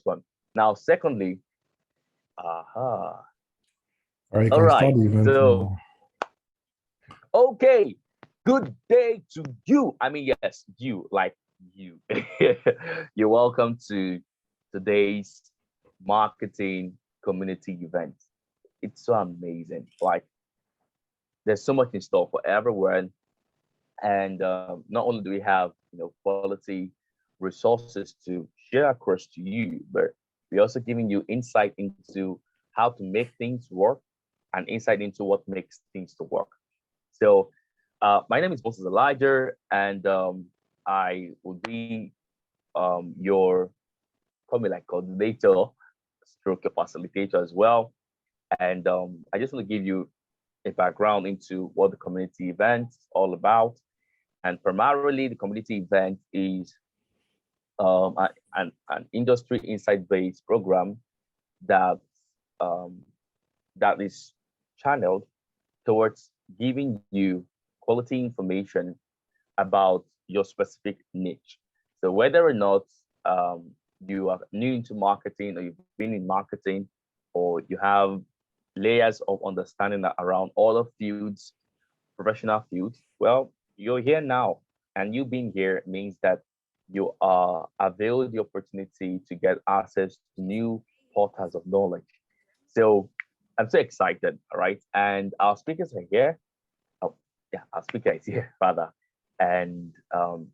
one. Now, secondly, aha. All right, you All can start right. the event So, now. okay. Good day to you. I mean, yes, you, like you. You're welcome to today's marketing community event. It's so amazing. Like, there's so much in store for everyone. And not only do we have, quality resources to share across to you, but we're also giving you insight into how to make things work and insight into what makes things to work. So, my name is Moses Elijah, and I will be your probably like coordinator, stroke your facilitator as well. And I just want to give you a background into what the community event is all about. And primarily, the community event is an industry insight-based program that um, that is channeled towards giving you quality information about your specific niche. So whether or not you are new into marketing or you've been in marketing or you have layers of understanding around all the fields, professional fields, well, you're here now. And you being here means that you are availed the opportunity to get access to new portals of knowledge. So I'm so excited, all right? And our speakers are here. Oh, yeah, our speaker is here, rather. And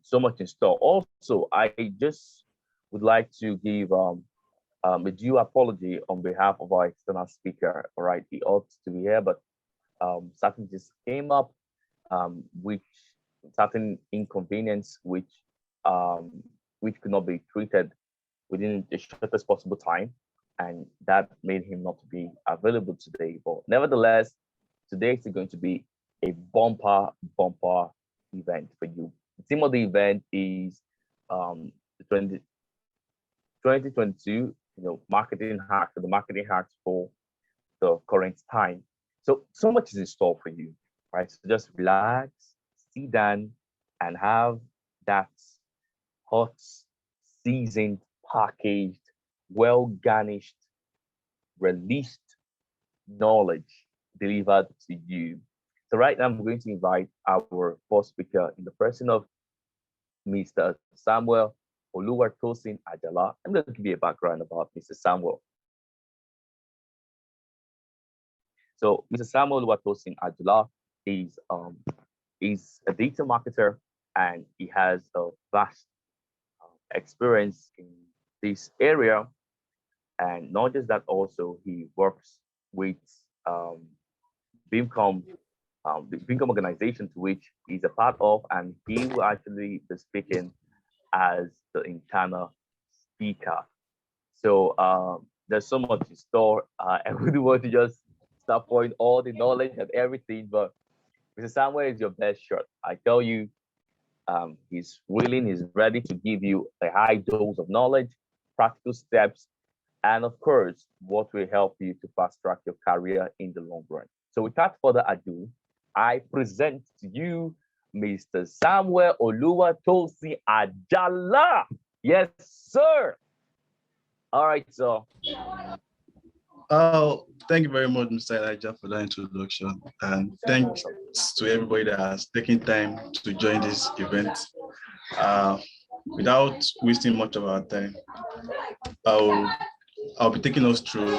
so much in store. Also, I just would like to give a due apology on behalf of our external speaker, all right? He ought to be here, but something just came up, which certain inconvenience, which could not be treated within the shortest possible time, and that made him not to be available today. But nevertheless, today is going to be a bumper event for you. The theme of the event is the 2022, marketing hacks, the marketing hacks for the current time. So much is in store for you, right? So just relax, sit down, and have that hot, seasoned, packaged, well garnished, released knowledge delivered to you. So right now, I'm going to invite our first speaker in the person of Mr. Samuel Oluwatosin Ajala. I'm going to give you a background about Mr. Samuel. So Mr. Samuel Oluwatosin Ajala is is a data marketer, and he has a vast experience in this area. And not just that, also he works with um, Beamcom, the Beamcom organization to which he's a part of, and he will actually be speaking as the internal speaker. So there's so much in store. I wouldn't want to just start pouring all the knowledge and everything, but Mr. Samuel is your best shot. I tell you, he's willing, he's ready to give you a high dose of knowledge, practical steps, and of course, what will help you to fast track your career in the long run. So without further ado, I present to you Mr. Samuel Oluwatosin Ajala. Yes, sir. All right, so Thank you very much, Mr. Elijah, for that introduction. And thanks to everybody that has taken time to join this event. Uh, Without wasting much of our time, I'll, I'll be taking us through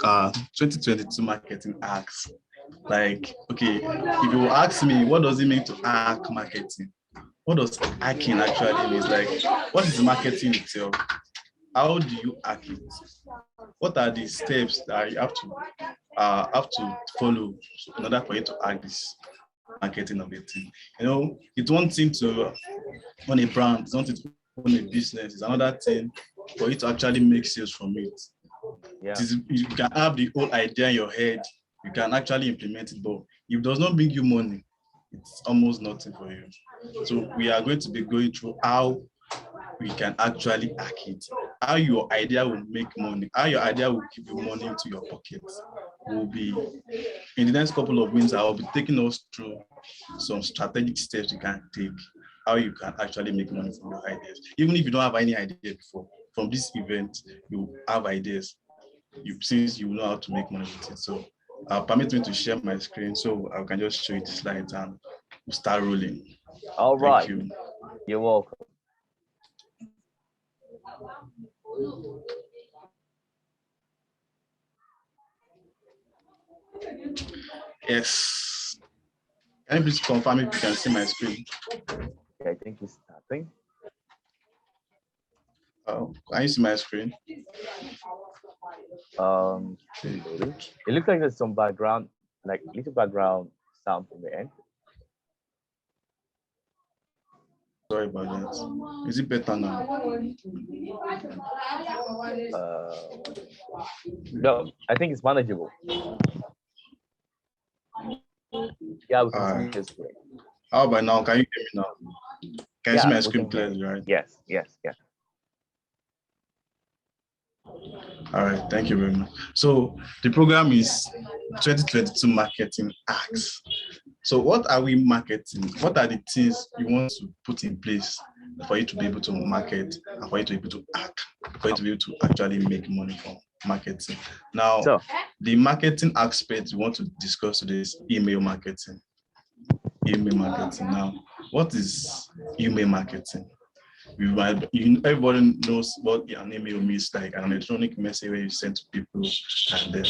2022 marketing hacks. Like, okay, if you ask me, what does it mean to hack marketing? What does hacking actually mean? Like, what is marketing itself? How do you hack it? What are the steps that you have to follow in order for you to hack this marketing of a thing? It's one thing to run a brand, it's one thing to run a business, it's another thing for you to actually make sales from it. yeah, You can have the whole idea in your head, you can actually implement it, but if it does not bring you money, it's almost nothing for you. So we are going to be going through how we can actually hack it, how your idea will make money, how your idea will give you money into your pocket. Will be in the next couple of minutes. I will be taking us through some strategic steps you can take, how you can actually make money from your ideas, even if you don't have any idea before. from this event, you have ideas. Since you know how to make money with it. So permit me to share my screen so I can just show you the slides and we'll start rolling. All right. Thank you. You're welcome. Yes. Can you please confirm if you can see my screen? Okay, I think it's starting. Can you see my screen? It looks like there's some background, like little background sound from the end. Sorry about that. Is it better now? No, I think it's manageable. Yeah, we can see Alright. your screen. How about now? Can you hear me now? Can you see my screen clearly, right? Yes, yes, yes. All right, thank you very much. So the program is 2022 Marketing Hacks. So what are we marketing? What are the things you want to put in place for you to be able to market and for you to be able to act, for you to be able to actually make money from marketing? Now, So, the marketing aspect we want to discuss today is email marketing. Email marketing. Now, what is email marketing? Everybody knows what an email means, like an electronic message where you send to people and then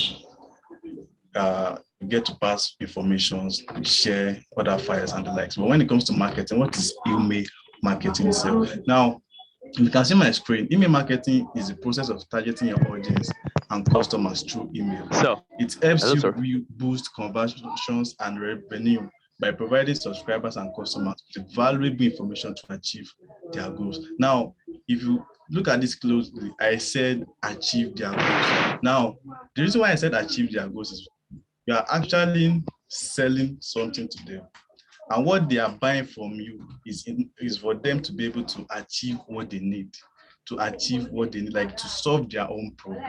you get to pass information, share other files and the likes. But when it comes to marketing, what is email marketing itself? Now, you can see my screen. Email marketing is the process of targeting your audience and customers through email. So it helps you boost conversions and revenue by providing subscribers and customers with valuable information to achieve their goals. Now, if you look at this closely, I said achieve their goals. Now, the reason why I said achieve their goals is you are actually selling something to them. And what they are buying from you is for them to be able to achieve what they need, like to solve their own problem.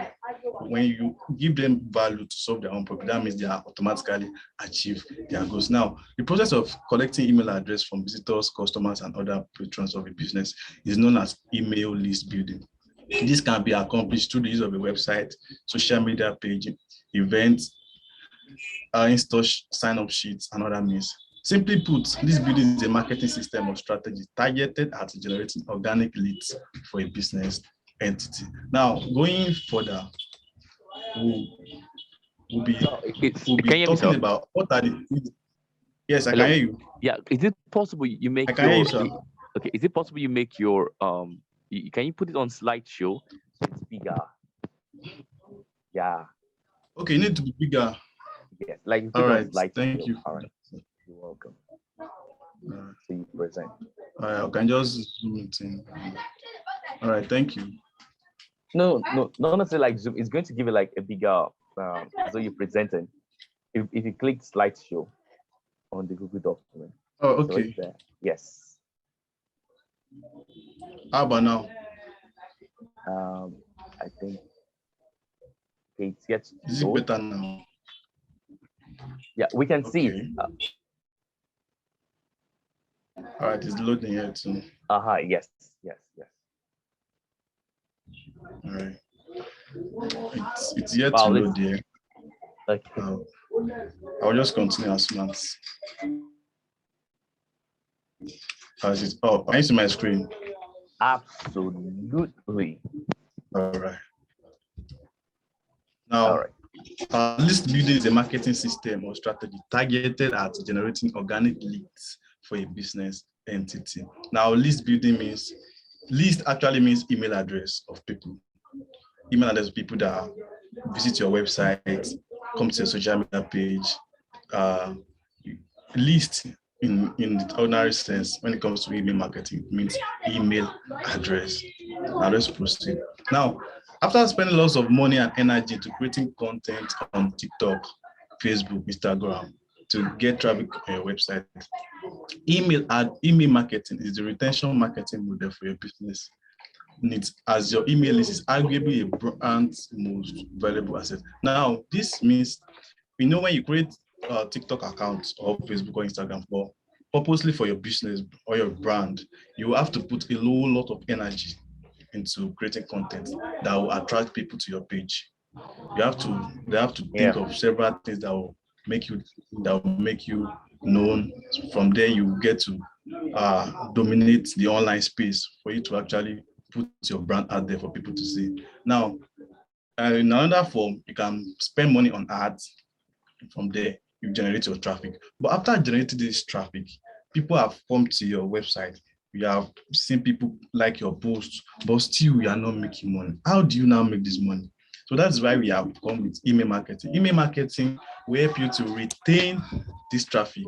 When you give them value to solve their own problem, that means they are automatically achieve their goals. Now, the process of collecting email address from visitors, customers, and other patrons of a business is known as email list building. This can be accomplished through the use of a website, social media page, events, in-store sign-up sheets, and other means. Simply put, this building is a marketing system or strategy targeted at generating organic leads for a business entity. Now, going further, we'll be talking about what are the. Yes, I can hear you. Yeah, is it possible you make your? Okay, is it possible you make your can you put it on slideshow so it's bigger? Yeah. Okay, you need to be bigger. Yes, like all right. Thank you. All right. You're welcome. So you present. All right, I can just zoom it in. All right, thank you. No, not necessarily like zoom. It's going to give it like a bigger so you're presenting. If you click slideshow on the Google document. Oh, okay. So yes. How about now? I think it's yet. Is it better now? Yeah, we can see. All right, it's loading here too. Yes. All right. It's yet to load here. Okay. I'll just continue as soon as can you see my screen? Absolutely. All right. Now, list building is a marketing system or strategy targeted at generating organic leads for a business entity. Now, list actually means email address of people. Email address of people that visit your website, come to your social media page. List in the ordinary sense when it comes to email marketing means email address. Now let's proceed. Now, after spending lots of money and energy to creating content on TikTok, Facebook, Instagram to get traffic on your website, email marketing is the retention marketing model for your business needs, as your email list is arguably a brand's most valuable asset. Now, this means, when you create a TikTok account or Facebook or Instagram purposely for your business or your brand, you have to put a lot of energy into creating content that will attract people to your page. They have to think of several things that will make you known. From there, you get to dominate the online space for you to actually put your brand out there for people to see. Now, in another form, you can spend money on ads. From there, you generate your traffic. But after generating this traffic, people have come to your website. You have seen people like your posts, but still you are not making money. How do you now make this money? So that's why we have come with email marketing. Email marketing will help you to retain this traffic.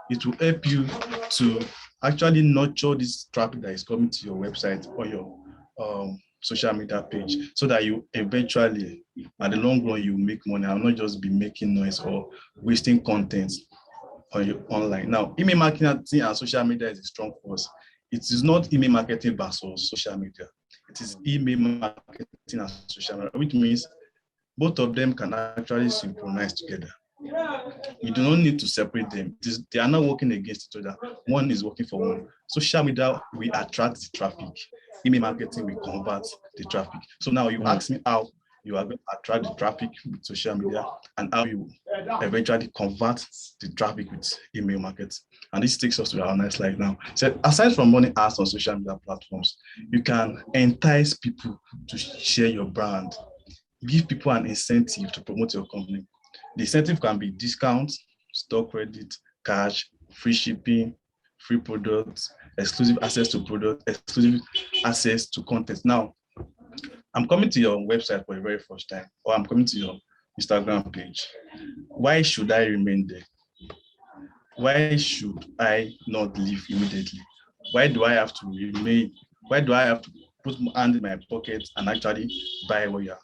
It will help you to actually nurture this traffic that is coming to your website or your social media page, so that you eventually, at the long run, you make money and not just be making noise or wasting content on your online. Now, email marketing and social media is a strong force. It is not email marketing versus social media. It is email marketing and social media, which means both of them can actually synchronize together. You do not need to separate them. They are not working against each other. One is working for one. Social media, we attract the traffic. Email marketing, we convert the traffic. So now you ask me how you are going to attract the traffic with social media and how you eventually convert the traffic with email marketing. And this takes us to our next slide now. So aside from running ads on social media platforms, you can entice people to share your brand. Give people an incentive to promote your company. The incentive can be discounts, stock credit, cash, free shipping, free products, exclusive access to products, exclusive access to content. Now, I'm coming to your website for the very first time, or I'm coming to your Instagram page. Why should I remain there? Why should I not leave immediately? Why do I have to remain? Why do I have to put my hand in my pocket and actually buy what you're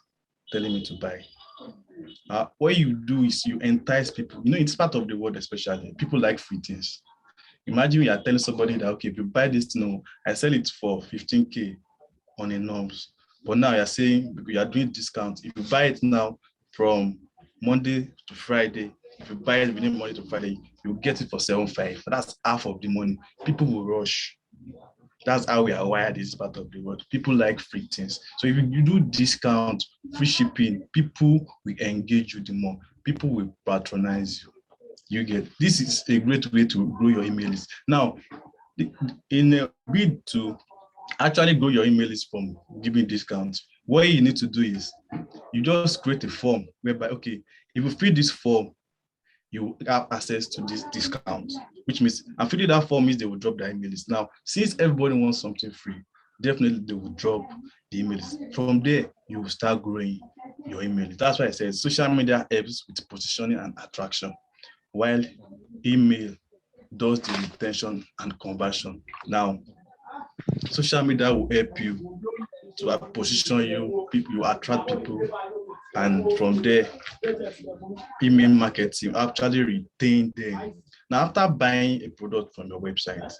telling me to buy? What you do is you entice people. You know, it's part of the world, especially people like free things. Imagine you are telling somebody that, okay, if you buy this, I sell it for 15K on a norms. But now you're saying you are doing discounts. If you buy it now from Monday to Friday, if you buy it within Monday to Friday, you get it for 7.5. That's half of the money. People will rush. That's how we are wired in this part of the world. People like free things. So if you do discount, free shipping, people will engage you the more. People will patronize you. You get, this is a great way to grow your email list. Now, in a bid to actually grow your email list from giving discounts, what you need to do is you just create a form whereby, okay, if you fill this form, you have access to this discount, which means, and filling that form means they will drop their email list. Now, since everybody wants something free, definitely they will drop the email list. From there, you will start growing your email list. That's why I said social media helps with positioning and attraction, while email does the retention and conversion. Now, social media will help you to position you, you attract people, and from there, email marketing actually retain them. Now, after buying a product from your website,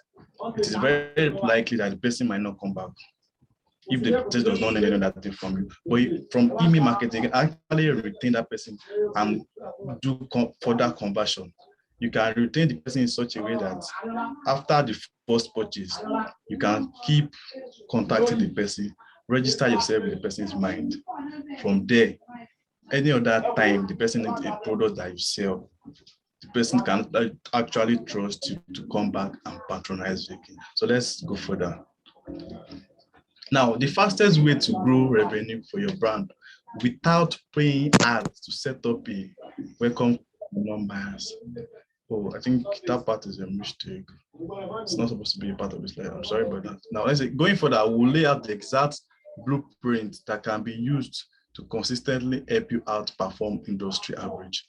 it is very likely that the person might not come back if the person does not need another thing from you. But from email marketing, you can actually retain that person and do further conversion. You can retain the person in such a way that after the first purchase, you can keep contacting the person, register yourself in the person's mind. From there, any other time the person needs a product that you sell, the person can actually trust you to come back and patronize you again. So let's go further. Now, the fastest way to grow revenue for your brand without paying ads to set up a welcome non-buyers. Oh, I think that part is a mistake. It's not supposed to be a part of this slide. I'm sorry about that. Now, let's say going further, we'll lay out the exact blueprint that can be used to consistently help you outperform industry average.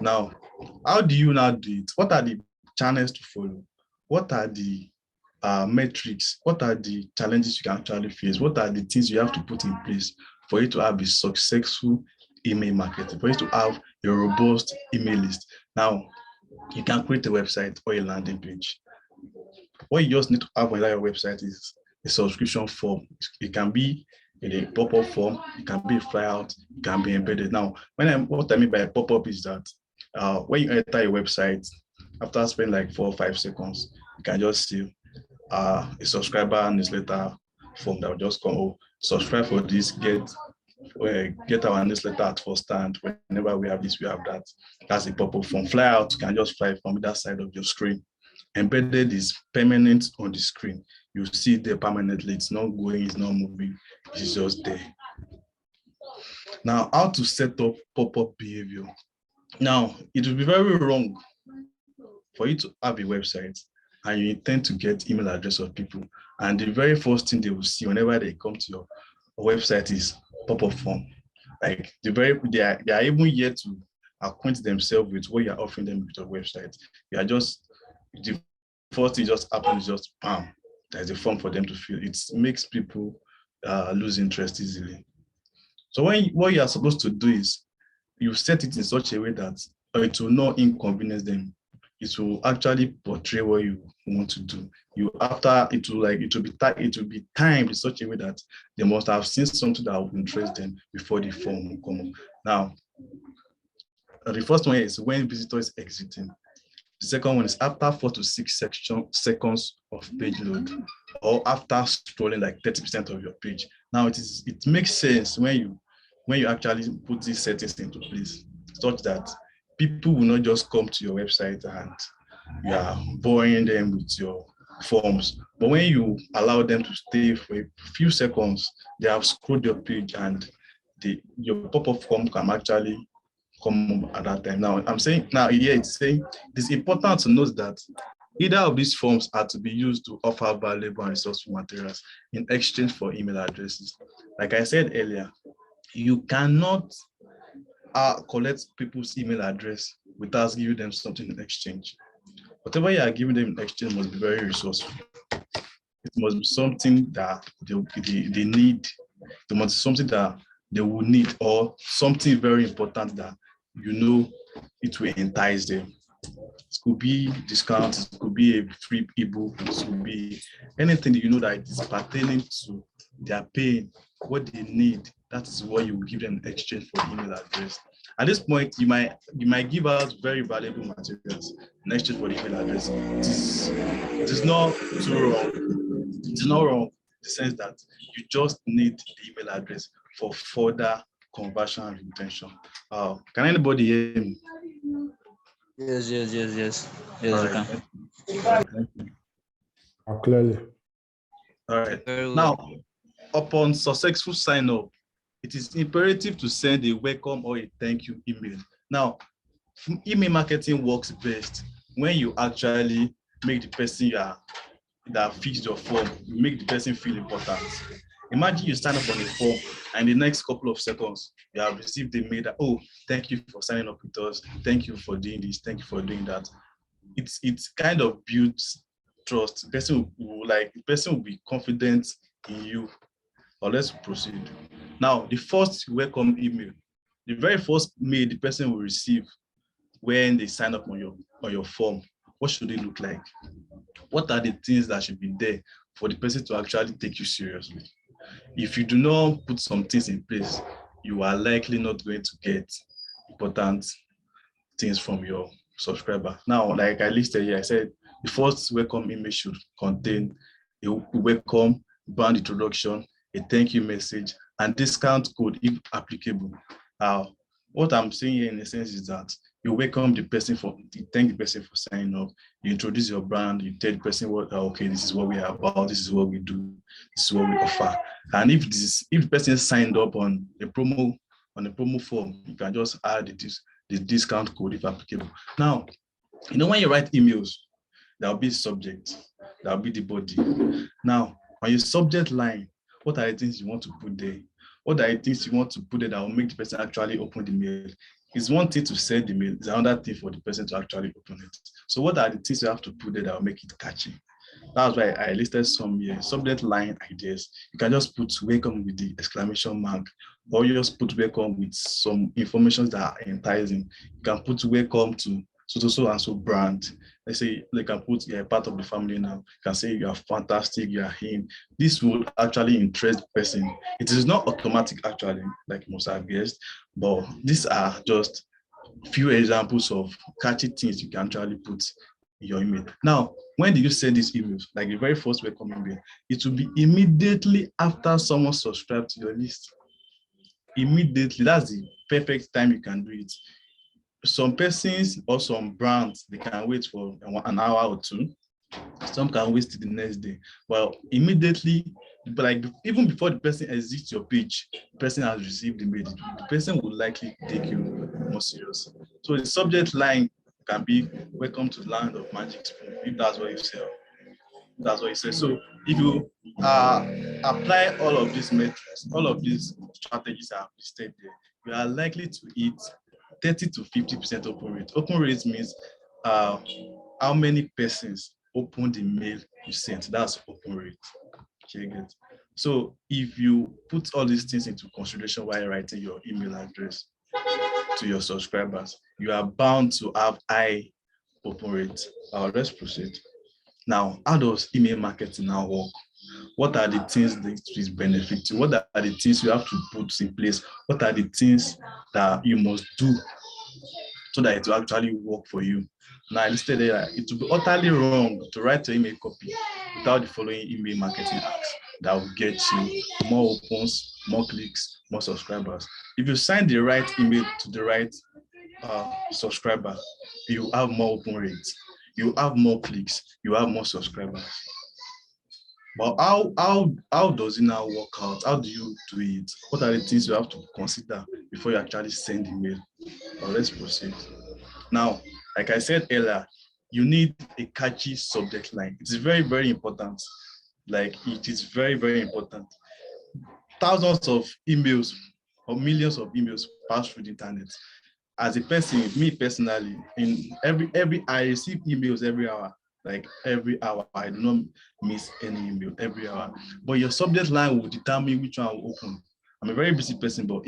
Now, how do you now do it? What are the channels to follow? What are the metrics? What are the challenges you can actually face? What are the things you have to put in place for you to have a successful email marketing, for you to have a robust email list? Now, you can create a website or a landing page. What you just need to have on your website is a subscription form. It can be in a pop-up form, it can be a flyout, it can be embedded. Now, what I mean by a pop-up is that when you enter a website, after spending like 4 or 5 seconds, you can just see a subscriber newsletter form that will just come, oh, subscribe for this, get our newsletter at first stand. Whenever we have this, we have that. That's a pop-up form. Fly out, you can just fly from either side of your screen. Embedded is permanent on the screen. You see it there permanently. It's not going, it's not moving, it's just there. Now, how to set up pop-up behavior. Now, it will be very wrong for you to have a website and you intend to get email address of people, and the very first thing they will see whenever they come to your website is pop-up form. Like they are even yet to acquaint themselves with what you're offering them with your website. You are just, the first thing just happens, just bam, there's a form for them to fill. It makes people lose interest easily. So what you are supposed to do is you set it in such a way that it will not inconvenience them. It will actually portray what you want to do. It will be timed in such a way that they must have seen something that will interest them before the form will come up. Now, the first one is when visitor is exiting. The second one is after 4 to 6 seconds of page load, or after scrolling like 30% of your page. Now it makes sense when you actually put these settings into place, such that people will not just come to your website and you are boring them with your forms. But when you allow them to stay for a few seconds, they have scrolled your page and your pop-up form can actually come at that time. Now, I'm saying now here it's saying it's important to note that either of these forms are to be used to offer valuable and resourceful materials in exchange for email addresses. Like I said earlier, you cannot collect people's email address without giving them something in exchange. Whatever you are giving them in exchange must be very resourceful. It must be something that they need. It must be something that they will need, or something very important that you know it will entice them. It could be discounts, it could be a free ebook, it could be anything that you know that it is pertaining to their pain, what they need. That is what you will give them in exchange for the email address. At this point, you might give out very valuable materials in exchange for the email address. It is not too wrong. It is not wrong in the sense that you just need the email address for further conversion and retention. Can anybody hear me? Yes. Yes, All you right. can. Thank you. Clearly. All right. Very well. Now, upon successful sign up, it is imperative to send a welcome or a thank you email. Now, email marketing works best when you actually make the person that fits your form, make the person feel important. Imagine you sign up on a form and in the next couple of seconds, you have received a mail that, oh, thank you for signing up with us. Thank you for doing this. Thank you for doing that. It's kind of builds trust. The person will be confident in you. Or let's proceed. Now, the first welcome email, the very first mail the person will receive when they sign up on your form, what should it look like? What are the things that should be there for the person to actually take you seriously? If you do not put some things in place, you are likely not going to get important things from your subscriber. Now, like I listed here, I said the first welcome email should contain a welcome, brand introduction, a thank you message, and discount code if applicable. What I'm saying here in a sense is that you welcome the person you thank the person for signing up, you introduce your brand, you tell the person okay, this is what we are about, this is what we do, this is what we offer. And if the person signed up on a promo form, you can just add the discount code if applicable. Now, when you write emails, there will be subject, there will be the body. Now, on your subject line, what are the things you want to put there? What are the things you want to put there that will make the person actually open the mail? It's one thing to send the mail, it's another thing for the person to actually open it. So what are the things you have to put there that will make it catchy? That's why I listed some subject line ideas. You can just put welcome with the exclamation mark, or you just put welcome with some information that are enticing. You can put welcome to so and so brand. Let's say they can put you're part of the family now. You can say you are fantastic, you are him. This will actually interest the person. It is not automatic actually, like most have guessed, but these are just few examples of catchy things you can actually put in your email. Now, when did you send these emails? Like the very first welcome email, it will be immediately after someone subscribed to your list. Immediately, that's the perfect time you can do it. Some persons or some brands, they can wait for an hour or two. Some can wait till the next day. Well, immediately, but like even before the person exits your page, the person has received the mail. The person will likely take you more serious. So the subject line can be "Welcome to the land of magic spoon," if that's what you say. That's what you say. So if you apply all of these methods, all of these strategies I've listed there, you are likely to hit 30 to 50% open rate. Open rate means how many persons open the mail you sent. That's open rate. Okay, so if you put all these things into consideration while writing your email address to your subscribers, you are bound to have high open rate. Let's proceed. Now, how does email marketing now work? What are the things that is benefiting? What are the things you have to put in place? What are the things that you must do so that it will actually work for you? Now, I listed there, it would be utterly wrong to write your email copy without the following email marketing hacks that will get you more opens, more clicks, more subscribers. If you send the right email to the right subscriber, you have more open rates, you have more clicks, you have more subscribers. But how does it now work out? How do you do it? What are the things you have to consider before you actually send the mail? Well, let's proceed. Now, like I said earlier, you need a catchy subject line. It is very, very important. Like it is very, very important. Thousands of emails or millions of emails pass through the internet. As a person, me personally, in every I receive emails every hour. Like every hour, I do not miss any email every hour. But your subject line will determine which one will open. I'm a very busy person, but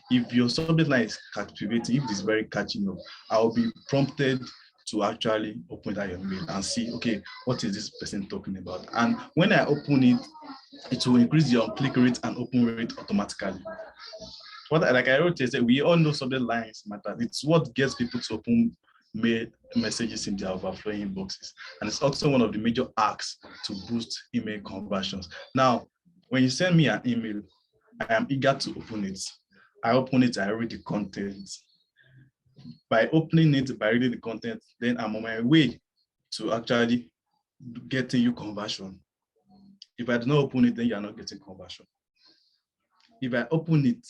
if your subject line is captivating, if it is very catchy enough, I will be prompted to actually open that your mail and see, okay, what is this person talking about? And when I open it, it will increase your click rate and open rate automatically. Like I wrote, said, we all know subject lines matter. It's what gets people to open mail messages in their overflowing inboxes. And it's also one of the major hacks to boost email conversions. Now, when you send me an email, I am eager to open it. I open it, I read the content. By opening it, by reading the content, then I'm on my way to actually getting you conversion. If I do not open it, then you are not getting conversion. If I open it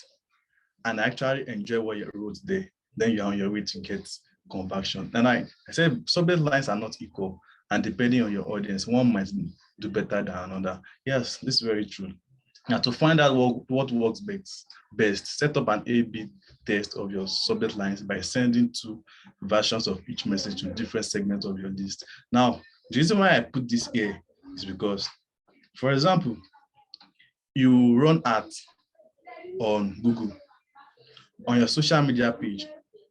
and actually enjoy what you wrote there, then you're on your way to get conversion. And I said subject lines are not equal, and depending on your audience, one might do better than another. Yes, this is very true. Now, to find out what works best, set up an A/B test of your subject lines by sending 2 versions of each message to different segments of your list. Now, the reason why I put this here is because, for example, you run ads on Google. On your social media page,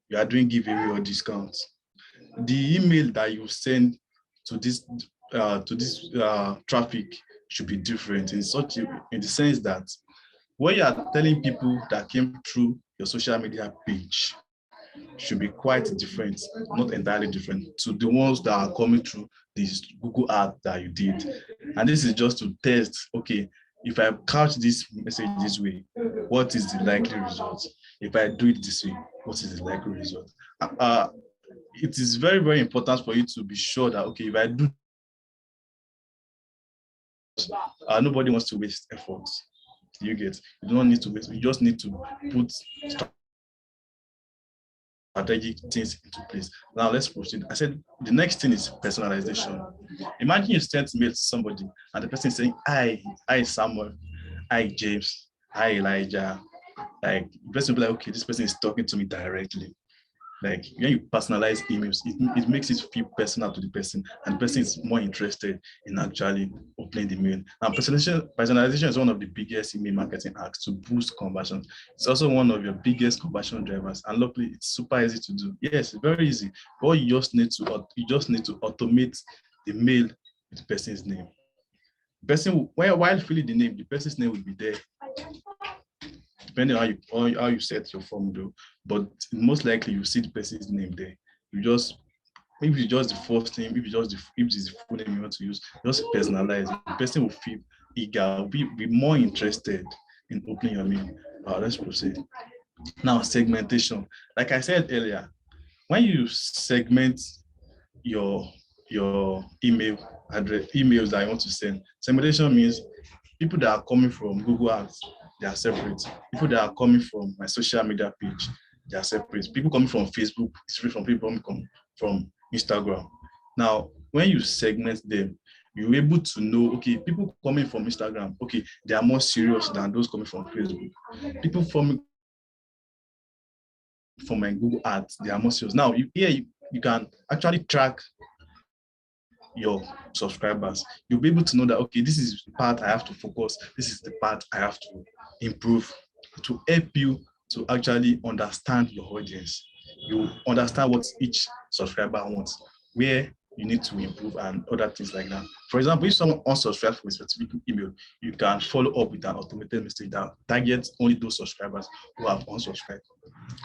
you are doing giveaway or discounts. The email that you send to this traffic should be different in the sense that what you are telling people that came through your social media page should be quite different, not entirely different, to the ones that are coming through this Google ad that you did. And this is just to test, okay, if I couch this message this way, what is the likely result? If I do it this way, what is the likely result? It is very, very important for you to be sure that, okay, if I do, nobody wants to waste effort. You get, you don't need to waste, you just need to put strategic things into place. Now let's proceed. I said the next thing is personalization. Imagine you send mail to somebody and the person is saying, hi Samuel, hi James, hi Elijah. Like the person will be like, okay, this person is talking to me directly. Like when you personalize emails, it makes it feel personal to the person, and the person is more interested in actually opening the mail. And personalization is one of the biggest email marketing hacks to boost conversions. It's also one of your biggest conversion drivers, and luckily it's super easy to do. Yes, it's very easy. But you just need to automate the mail with the person's name. The person, while filling the name, the person's name will be there, depending on how you set your form though, but most likely you see the person's name there. You just Maybe it's just the first name, if it's the full name you want to use, just personalize it. The person will feel eager, will be more interested in opening your mail. Let's proceed. Now, segmentation. Like I said earlier, when you segment your email address, emails that I want to send, segmentation means people that are coming from Google Ads, they are separate. People that are coming from my social media page, they are separate. People coming from Facebook, it's different from people coming from Instagram. Now, when you segment them, you're able to know, okay, people coming from Instagram, okay, they are more serious than those coming from Facebook. People from my Google Ads, they are more serious. Now, you can actually track your subscribers. You'll be able to know that, okay, this is the part I have to focus. This is the part I have to improve to help you to actually understand your audience. You understand what each subscriber wants, where you need to improve and other things like that. For example, if someone unsubscribes from a specific email, you can follow up with an automated message that targets only those subscribers who have unsubscribed.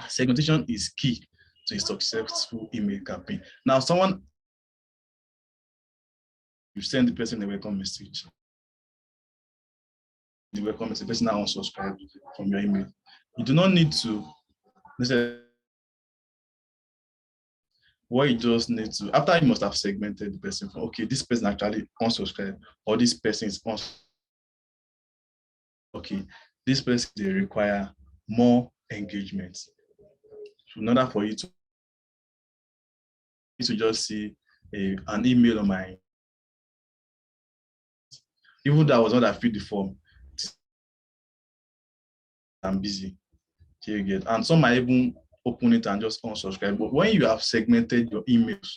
Segmentation is key to a successful email campaign. Now, you send the person a welcome message. The welcome message, the person now unsubscribed from your email. You do not need to necessarily. What you just need to, after you must have segmented the person from, okay, this person actually unsubscribed, or this person is okay, this person, they require more engagement. So in order for you to just see an email on my, even though I was not that filled the form, I'm busy. You get, and some might even open it and just unsubscribe. But when you have segmented your emails,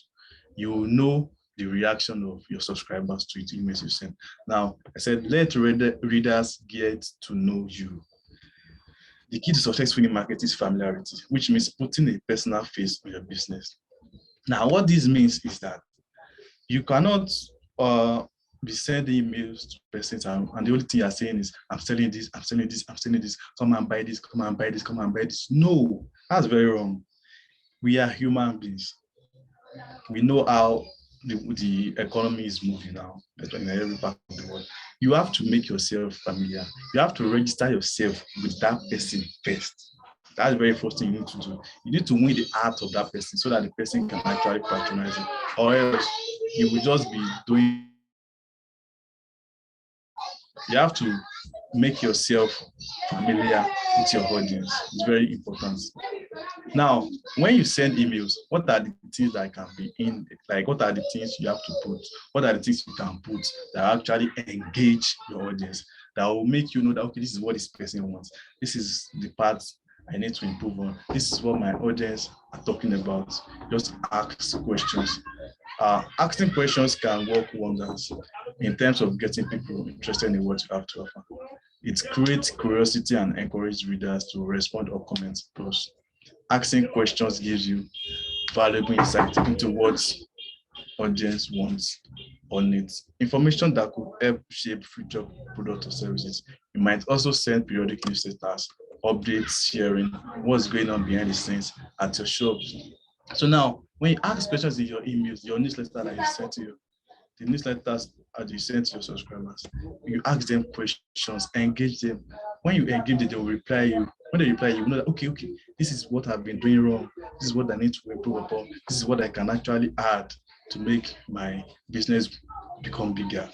you will know the reaction of your subscribers to the emails you send. Now, I said, let readers get to know you. The key to successful marketing is familiarity, which means putting a personal face on your business. Now, what this means is that you cannot be sending emails to persons and the only thing you're saying is, I'm selling this, I'm selling this, I'm selling this, come and buy this, come and buy this, come and buy this. No, that's very wrong. We are human beings. We know how the economy is moving now in every part of the world. You have to make yourself familiar. You have to register yourself with that person first. That's the very first thing you need to do. You need to win the heart of that person so that the person can actually patronize you, or else you will just be doing. You have to make yourself familiar with your audience. It's very important. Now, when you send emails, what are the things that can be in, like what are the things you have to put? What are the things you can put that actually engage your audience, that will make you know that, okay, this is what this person wants. This is the part I need to improve on. This is what my audience are talking about. Just ask questions. Asking questions can work wonders in terms of getting people interested in what you have to offer. It creates curiosity and encourages readers to respond or comment. Plus, asking questions gives you valuable insight into what audience wants or needs. Information that could help shape future products or services. You might also send periodic newsletters, updates, sharing what's going on behind the scenes at your shops. So now, when you ask questions in your emails, your newsletter that you sent to the newsletters that you send to your subscribers, you ask them questions, engage them. When you engage them, they will reply you. When they reply, you know that, okay, this is what I've been doing wrong. This is what I need to improve upon. This is what I can actually add to make my business become bigger.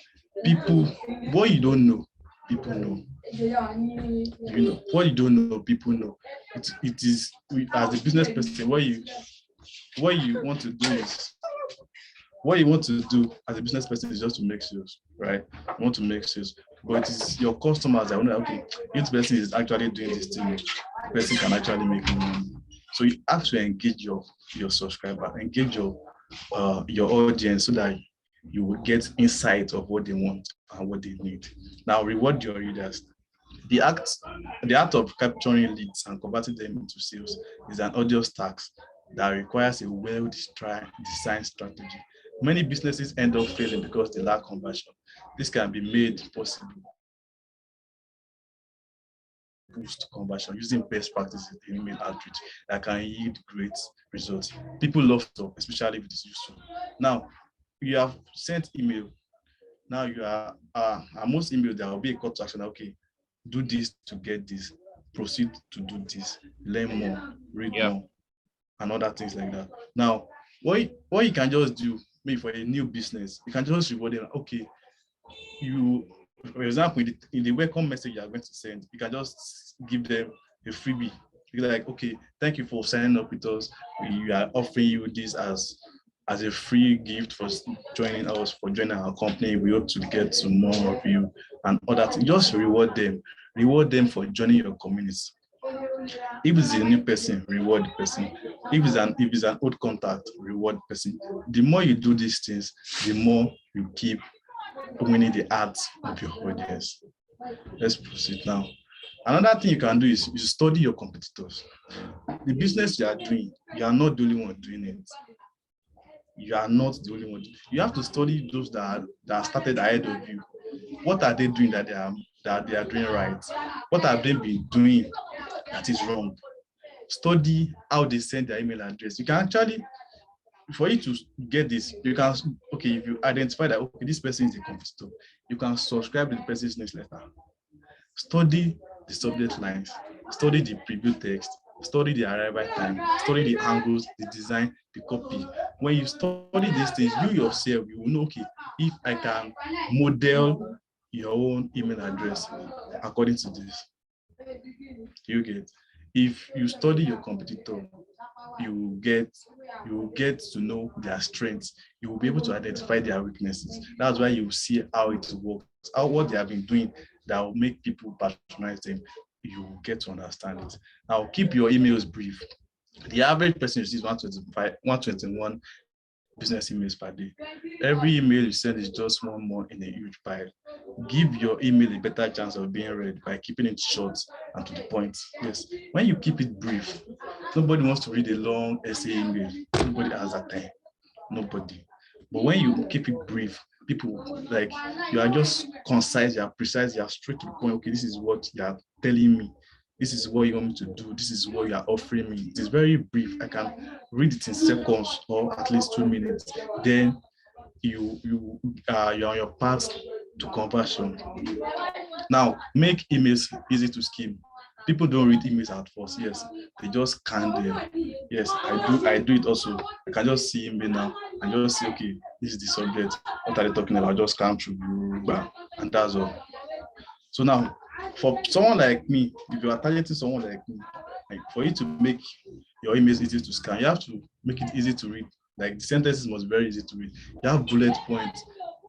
People, what you don't know, people know. You know, what you don't know, people know. It is, as a business person, what you want to do is, what you want to do as a business person is just to make sales, right? You want to make sales, but it is your customers that know, okay, each person is actually doing this thing, the person can actually make money. So you have to engage your subscriber, engage your audience so that you will get insight of what they want and what they need. Now, reward your readers. The art of capturing leads and converting them into sales is an arduous task that requires a well-designed strategy. Many businesses end up failing because they lack conversion. This can be made possible boost conversion using best practices in email outreach that can yield great results. People love to, especially if it is useful. Now, you have sent email. Now you are, most emails, there will be a call to action. Okay, do this to get this, proceed to do this, learn more, read more, and other things like that. Now, what you can just do, maybe for a new business, you can just reward them. Okay, you, for example, in the welcome message you are going to send, you can just give them a freebie. You're like, okay, thank you for signing up with us. We are offering you this as a free gift for joining us, for joining our company. We hope to get some more of you and other things. Just reward them. Reward them for joining your community. If it's a new person, reward the person. If it's an old contact, reward the person. The more you do these things, the more you keep winning the hearts of your audience. Let's proceed now. Another thing you can do is you study your competitors. The business you are doing, you are not the only one doing it. You are not the only one. You have to study those that started ahead of you. What are they doing that they are doing right? What have they been doing that is wrong? Study how they send their email address. You can actually, for you to get this, you can, okay, if you identify that, okay, this person is a competitor, you can subscribe to the person's newsletter. Study the subject lines, study the preview text, study the arrival time, study the angles, the design, the copy. When you study these things, you yourself, you will know, okay, if I can model your own email address according to this. You get, if you study your competitor, you will get to know their strengths. You will be able to identify their weaknesses. That's why you see how it works, what they have been doing that will make people patronize them. You will get to understand it. Now, keep your emails brief. The average person receives 121 business emails per day. Every email you send is just one more in a huge pile. Give your email a better chance of being read by keeping it short and to the point. Yes, when you keep it brief, nobody wants to read a long essay email. Nobody has that time. Nobody. But when you keep it brief, people, like, you are just concise, you are precise, you are straight to the point. Okay, this is what you are telling me. This is what you want me to do. This is what you are offering me. It is very brief. I can read it in seconds or at least 2 minutes. Then you are on your path to conversion. Now, make emails easy to skim. People don't read emails at first. Yes, they just scan them. Yes, I do it also. I can just see email now and just say, okay, this is the subject. What are they talking about? Just scan through, and that's all. So now, for someone like me, if you are targeting someone like me, like, for you to make your emails easy to scan, you have to make it easy to read. Like, the sentences must be very easy to read. You have bullet points.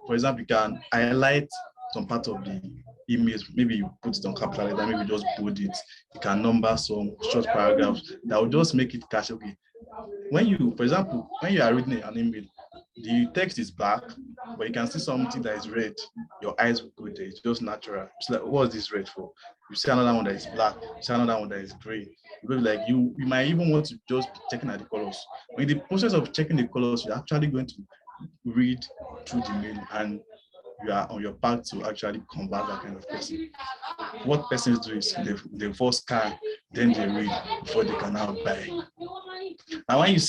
For example, you can highlight some part of the emails. Maybe you put it on capital letter, maybe just bold it. You can number some short paragraphs that will just make it catch. Okay, when you, for example, when you are reading an email, the text is black, but you can see something that is red, your eyes will go there. It's just natural. It's like, what's this red for? You see another one that is black, you see another one that is gray. Because, like, you might even want to just be checking at the colors. When the process of checking the colors, you're actually going to read through the mail, and you are on your path to actually convert that kind of person. What persons do is they first scan, then they read before they can now buy. Now, when you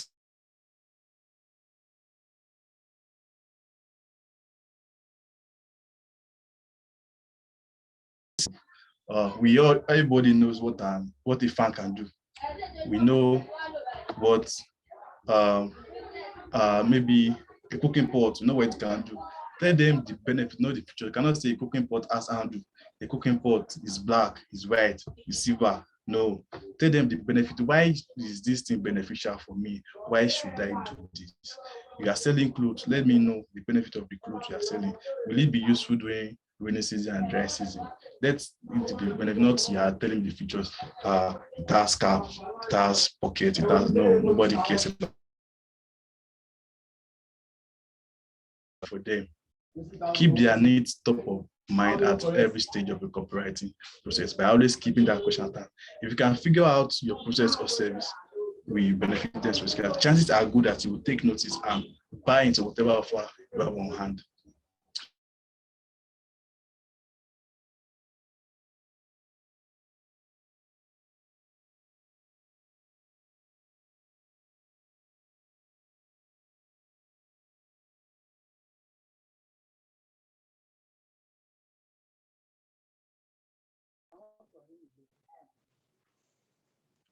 everybody knows what a fan can do. We know what maybe a cooking pot, you know what it can do. Tell them the benefit, not the future. You cannot say a cooking pot has handle. A cooking pot is black, is white, is silver. No. Tell them the benefit. Why is this thing beneficial for me? Why should I do this? You are selling clothes. Let me know the benefit of the clothes you are selling. Will it be useful during rainy season and dry season? That's the benefit, not you are telling the features. It has cap, it has pocket, it has nobody cares about for them. Keep their needs top of mind at every stage of the copywriting process by always keeping that question at hand. If you can figure out your process or service will benefit them, chances are good that you will take notice and buy into whatever offer you have on hand.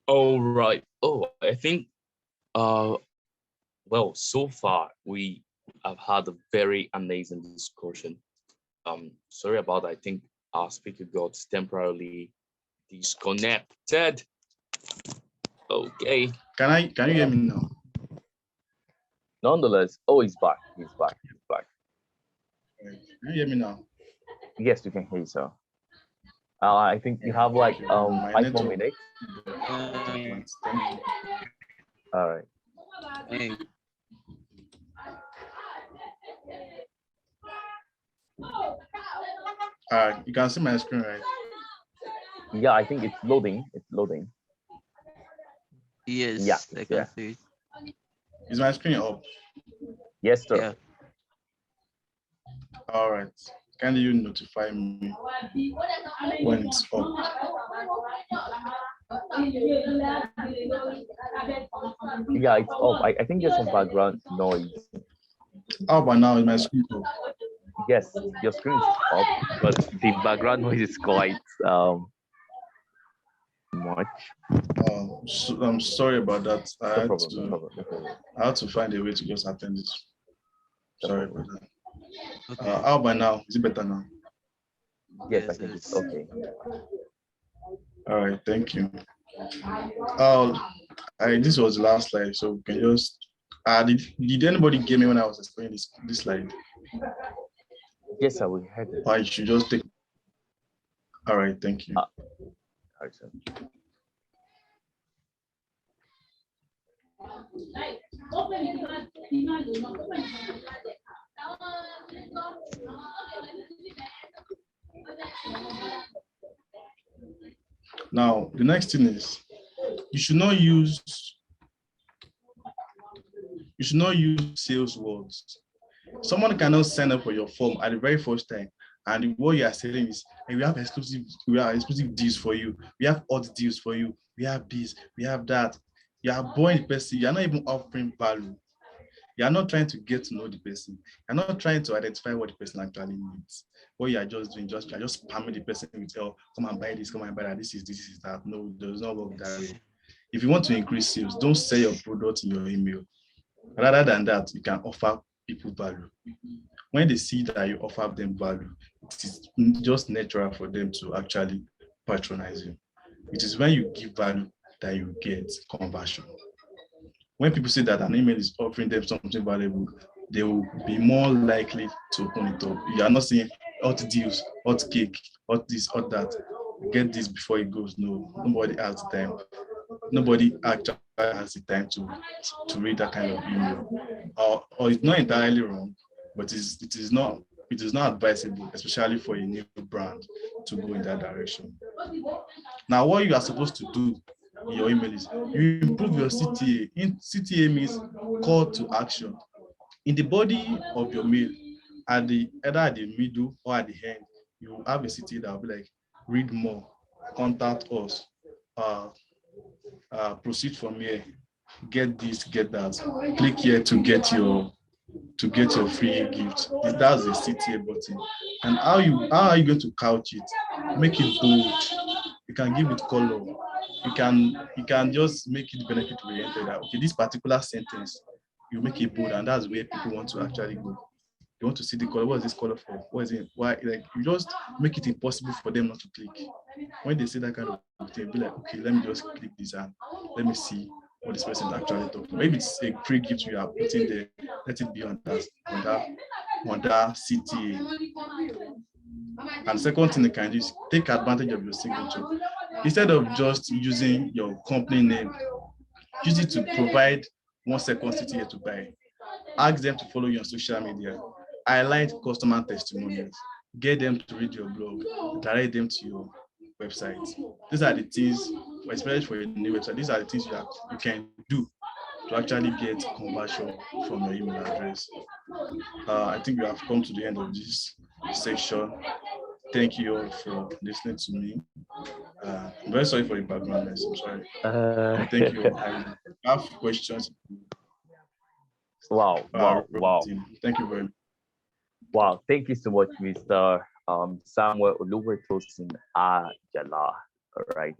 All right. Oh, I think well, so far we have had a very amazing discussion. Sorry about that. I think our speaker got temporarily disconnected. Okay. Can you hear me now? Nonetheless, oh, he's back. He's back. He's back. Can you hear me now? Yes, we can hear you, sir. I think you have like My 5 more network. minutes. Thank you. All right. Hey, You can see my screen, right? Yeah, I think it's loading. It's loading. yes, Yeah, I it's can there. see it. Is my screen up? Yes, sir. Yeah. All right. Can you notify me when it's up? Yeah, it's up. I think there's some background noise. How about now? Is my screen up? Yes, your screen is up, but the background noise is quite much. I'm sorry about that. No problem. No problem. No problem. I had to find a way to just attend it. No Sorry problem. about that. Okay. How about now? Is it better now? Yes, I Yes, think it's yes. okay. All right. Thank you. This was the last slide, so we can just. Did anybody give me when I was explaining this slide? Yes, sir. We heard it. Or I should just take. All right. Thank you. All right, sir. Now, the next thing is you should not use sales words. Someone cannot sign up for your form at the very first time, and what you are saying is, hey, we have exclusive deals for you. We have odd deals for you. We have this, we have that. You are boring the person. You are not even offering value. You are not trying to get to know the person. You're not trying to identify what the person actually needs. What you are just doing, you're just spamming the person with, oh, come and buy this, come and buy that. This is that. No, it does not work that way. If you want to increase sales, don't sell your product in your email. Rather than that, you can offer people value. When they see that you offer them value, it is just natural for them to actually patronize you. It is when you give value that you get conversion. When people say that an email is offering them something valuable, they will be more likely to open it up. You are not saying hot deals, hot cake, hot this, hot that. Get this before it goes. No, nobody has the time. Nobody actually has the time to read that kind of email. Or it's not entirely wrong, but it is not advisable, especially for a new brand, to go in that direction. Now, what you are supposed to do in your email is you improve your CTA. CTA means call to action. In the body of your mail, either at the middle or at the end, you will have a CTA that will be like, read more, contact us, proceed from here, get this, get that, click here to get your free gift. That's the CTA button. And how are you going to couch it? Make it bold. You can give it color. You can just make it benefit oriented. That okay, this particular sentence, you make it bold, and that's where people want to actually go. They want to see the color. What is this color for? What is it? Why? Like, you just make it impossible for them not to click. When they see that kind of thing, be like, okay, let me just click this and let me see what this person is actually talking about. Maybe it's a free gift you are putting there. Let it be on that CTA. And second thing you can do is take advantage of your signature. Instead of just using your company name, use it to provide 1 second CTA to buy. Ask them to follow you on social media. Highlight customer testimonials. Get them to read your blog. Direct them to your website. These are the things, especially for a new website, these are the things you can do to actually get conversion from your email address. I think we have come to the end of this section. Thank you all for listening to me. I'm very sorry for the background noise. I'm sorry. Thank you all. I have questions. Wow. Thank you very much. Wow, thank you so much, Mr. Samuel Oluwatosin Ajala. All right.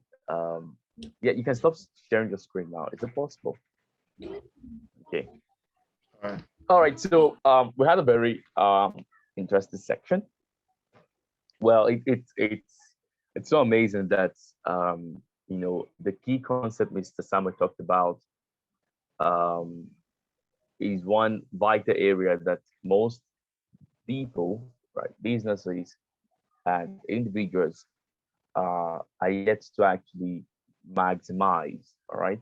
Yeah, you can stop sharing your screen now. Is it possible? Okay. All right. All right. So we had a very interesting section. Well, it's so amazing that the key concept Mr. Samuel talked about um, is one vital area that most people, right, businesses and individuals are yet to actually maximize. All right.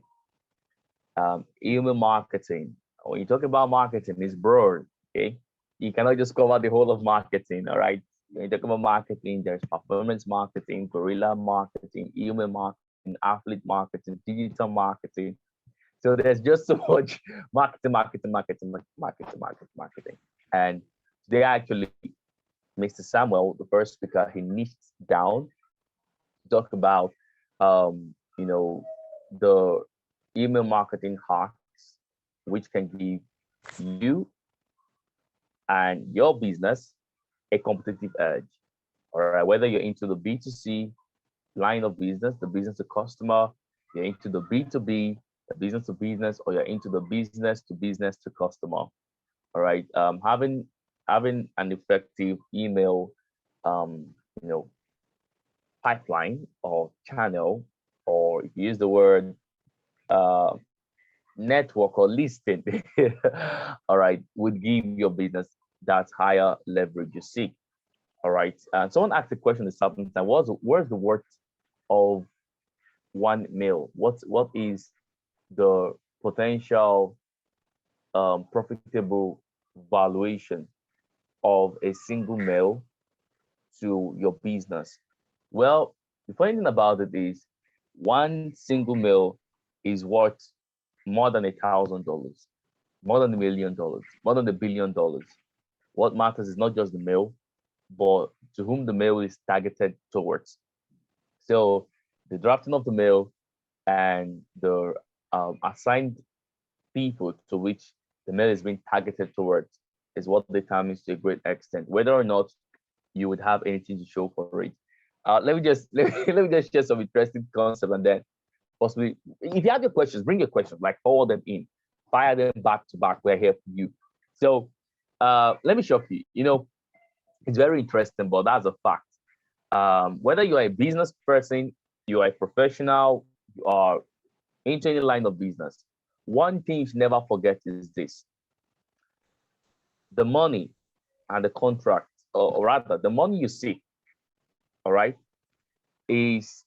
Email marketing. When you talk about marketing, it's broad. Okay. You cannot just cover the whole of marketing. All right. When you talk about marketing, there's performance marketing, guerrilla marketing, email marketing, affiliate marketing, digital marketing. So there's just so much marketing. And today, actually, Mr. Samuel, the first speaker, he niched down to talk about, the email marketing hacks, which can give you and your business a competitive edge. All right, whether you're into the B2C line of business, the business to customer, you're into the B2B, the business to business, or you're into the business to customer. All right, having an effective email, um, you know, pipeline or channel, or if you use the word uh, network or listing, all right, would give your business that higher leverage you seek. All right. Someone asked the question this something time, what's the worth of 1 mil? What is the potential profitable valuation of a single mil to your business? Well, the funny thing about it is one single mil is worth more than $1,000, more than $1 million, more than $1 billion. What matters is not just the mail, but to whom the mail is targeted towards. So the drafting of the mail and the assigned people to which the mail is being targeted towards is what determines to a great extent whether or not you would have anything to show for it. Let me just let me just share some interesting concept, and then possibly, if you have your questions, bring your questions, like forward them in, fire them back to back. We're here for you. So let me show you. It's very interesting, but that's a fact. Whether you're a business person, you are a professional, you are into any line of business, one thing you should never forget is this: the money and the contract, or rather, the money you see, all right, is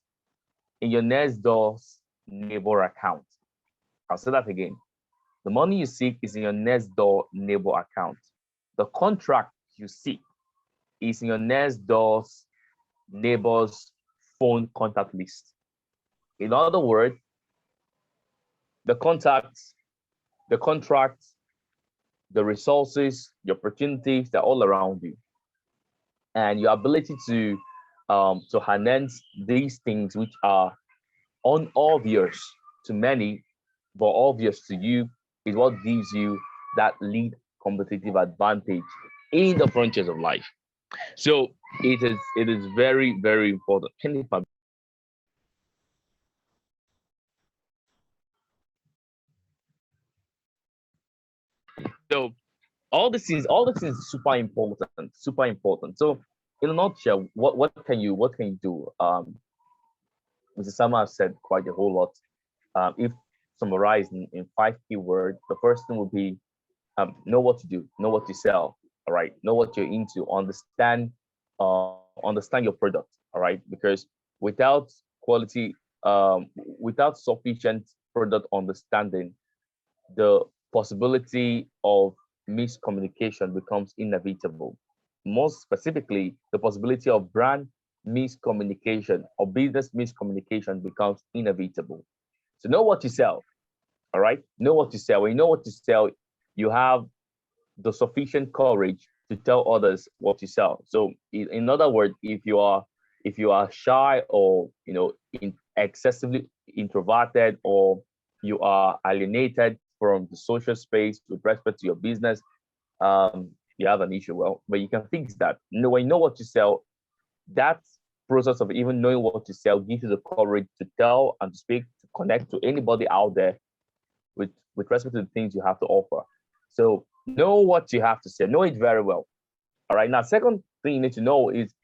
in your next door's neighbor account. I'll say that again. The money you seek is in your next door neighbor account. The contract you seek is in your next door's neighbor's phone contact list. In other words, the contacts, the contracts, the resources, the opportunities, they're all around you. And your ability to harness these things, which are unobvious to many, but obvious to you, is what gives you that lead competitive advantage in the frontiers of life. So it is very, very important. Can you so all this is super important, super important. So in a nutshell, what can you do? Mr. Sama has said quite a whole lot. If summarized in 5 key words, the first thing would be know what to do, know what to sell, all right, know what you're into, understand your product, all right, because without quality, without sufficient product understanding, the possibility of miscommunication becomes inevitable. Most specifically, the possibility of brand miscommunication or business miscommunication becomes inevitable. So know what you sell, all right? Know what you sell. When you know what to sell, you have the sufficient courage to tell others what you sell. So in other words, if you are shy, or excessively introverted, or you are alienated from the social space with respect to your business, you have an issue. Well, but you can fix that. When you know what you sell, that process of even knowing what to sell gives you the courage to tell and to speak, to connect to anybody out there with respect to the things you have to offer. So know what you have to say, know it very well. All right. Now, second thing you need to know is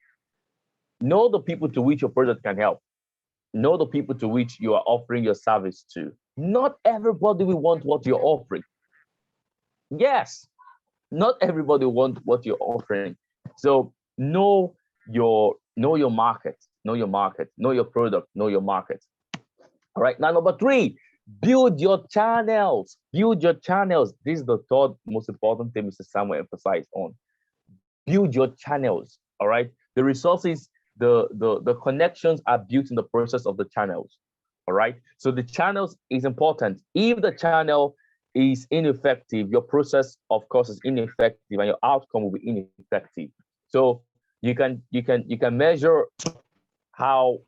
know the people to which your product can help. Know the people to which you are offering your service to. Not everybody will want what you're offering. Yes, not everybody wants what you're offering. So know your market, know your market, know your product, know your market. All right. Now, number three, build your channels. Build your channels. This is the third most important thing Mr. Samuel emphasized on. Build your channels. All right. The resources, the connections are built in the process of the channels. All right. So the channels is important. If the channel is ineffective, your process, of course, is ineffective, and your outcome will be ineffective. So you can measure how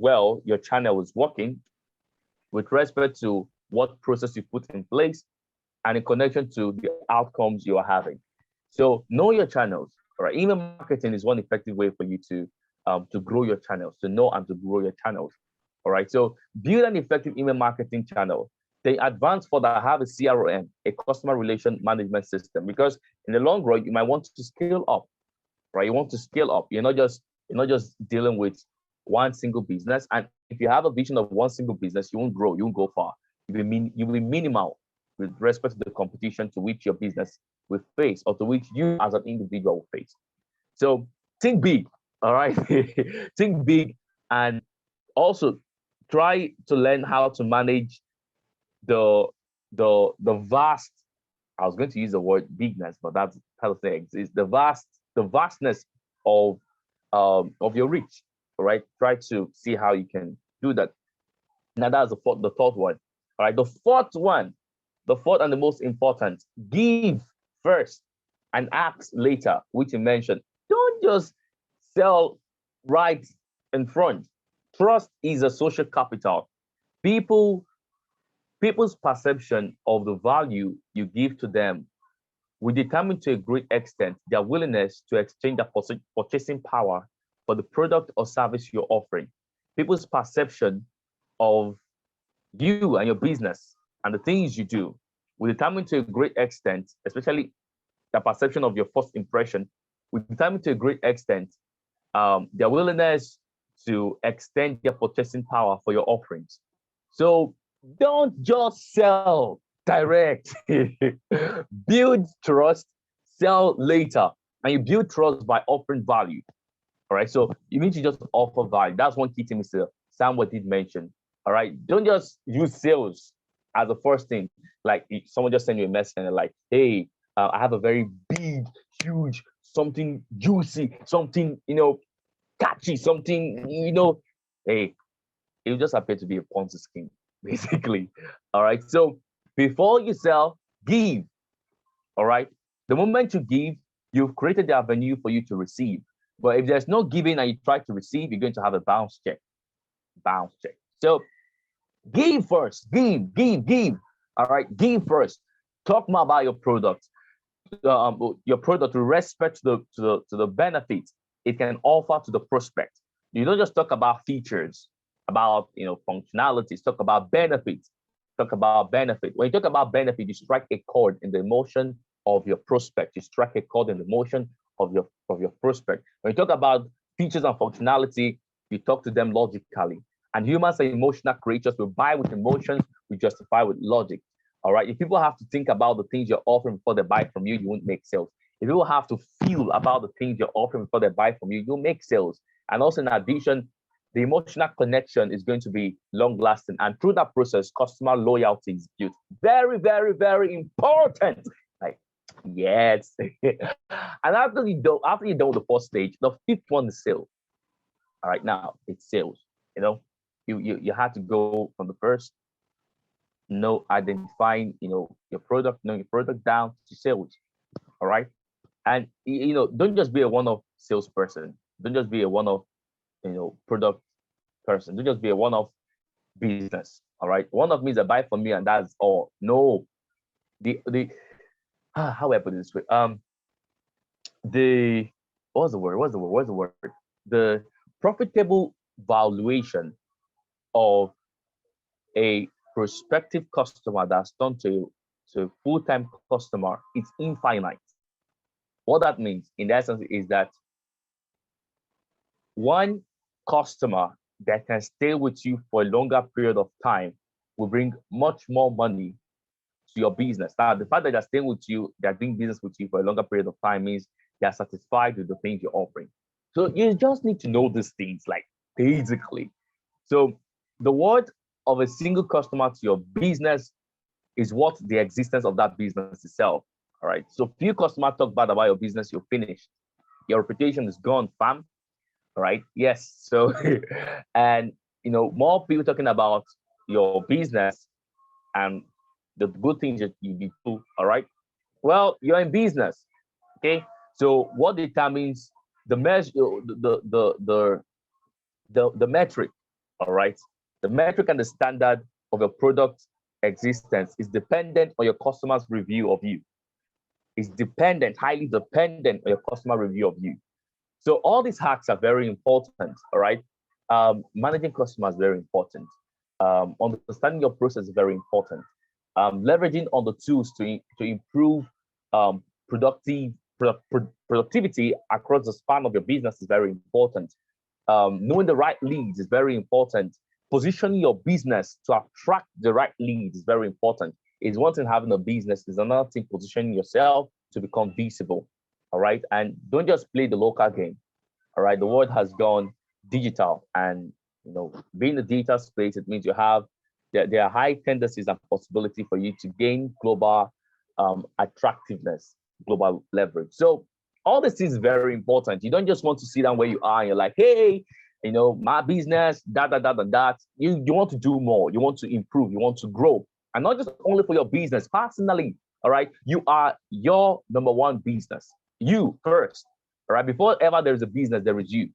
well your channel is working with respect to what process you put in place and in connection to the outcomes you are having. So know your channels. All right. Email marketing is one effective way for you to grow your channels, to know and to grow your channels. All right. So build an effective email marketing channel. They advance for that have a CRM, a customer relation management system, because in the long run you might want to scale up, right? You want to scale up. You're not just dealing with one single business. And if you have a vision of one single business, you won't grow, you won't go far. You will be minimal with respect to the competition to which your business will face or to which you as an individual will face. So think big, all right? Think big, and also try to learn how to manage the vast, I was going to use the word bigness, but that's how to say it, is the vastness of your reach. All right. Try to see how you can do that. Now that's the third one. All right. The fourth and the most important, give first and ask later, which you mentioned. Don't just sell right in front. Trust is a social capital. People People's perception of the value you give to them will determine to a great extent their willingness to exchange their purchasing power for the product or service you're offering. People's perception of you and your business and the things you do will determine to a great extent, especially the perception of your first impression, will determine to a great extent their willingness to extend their purchasing power for your offerings. So don't just sell direct. Build trust, sell later. And you build trust by offering value. All right. So you need to just offer value. That's one key thing Mr. Samuel did mention. All right. Don't just use sales as the first thing. Like someone just sent you a message and they're like, hey, I have a very big, huge, something juicy, something, catchy, something, hey, it just appeared to be a Ponzi scheme, basically. All right. So before you sell, give. All right. The moment you give, you've created the avenue for you to receive. But if there's no giving and you try to receive, you're going to have a bounce check. Bounce check. So give first. Give. All right. Give first. Talk more about your product. Your product with respect to the benefits it can offer to the prospect. You don't just talk about features, about functionalities. Talk about benefits. Talk about benefit. When you talk about benefit, you strike a chord in the emotion of your prospect. You strike a chord in the emotion of your prospect. When you talk about features and functionality, you talk to them logically. And humans are emotional creatures. We buy with emotions, we justify with logic. All right. If people have to think about the things you're offering before they buy from you, you won't make sales. If people have to feel about the things you're offering before they buy from you, you'll make sales. And also, in addition, the emotional connection is going to be long lasting. And through that process, customer loyalty is built. Very, very, very important. Like, yes. And after you're done with the first stage, the fifth one is sales. All right, now it's sales. You had to go from the first, identifying, your product, knowing your product down to sales. All right. And, don't just be a one-off salesperson. Don't just be a one-off, product person. Don't just be a one-off business. All right. One-off means that buy from me and that's all. No. How do I put it this way? What's the word? The profitable valuation of a prospective customer that's turned to a full-time customer, it's infinite. What that means in essence is that one customer that can stay with you for a longer period of time will bring much more money to your business. Now, the fact that they're staying with you, they're doing business with you for a longer period of time means they're satisfied with the things you're offering. So you just need to know these things, like basically. So the word of a single customer to your business is what the existence of that business itself. All right. So few customers talk bad about your business, you're finished. Your reputation is gone, fam. All right. Yes. So, and more people talking about your business and the good things that you do. All right. Well, you're in business. Okay. So what determines the measure, the metric, all right? The metric and the standard of your product existence is dependent on your customer's review of you. It's dependent, highly dependent on your customer review of you. So all these hacks are very important, all right? Managing customers is very important. Understanding your process is very important. Leveraging on the tools to improve productivity across the span of your business is very important. Knowing the right leads is very important. Positioning your business to attract the right leads is very important. It's one thing having a business, is another thing positioning yourself to become visible. All right. And don't just play the local game. All right. The world has gone digital, and being a digital space, it means there are high tendencies and possibility for you to gain global attractiveness, global leverage. So all this is very important. You don't just want to sit down where you are and you're like, hey, my business, that. You want to do more. You want to improve. You want to grow. And not just only for your business, personally. All right. You are your number one business. You first. All right. Before ever there is a business, there is you.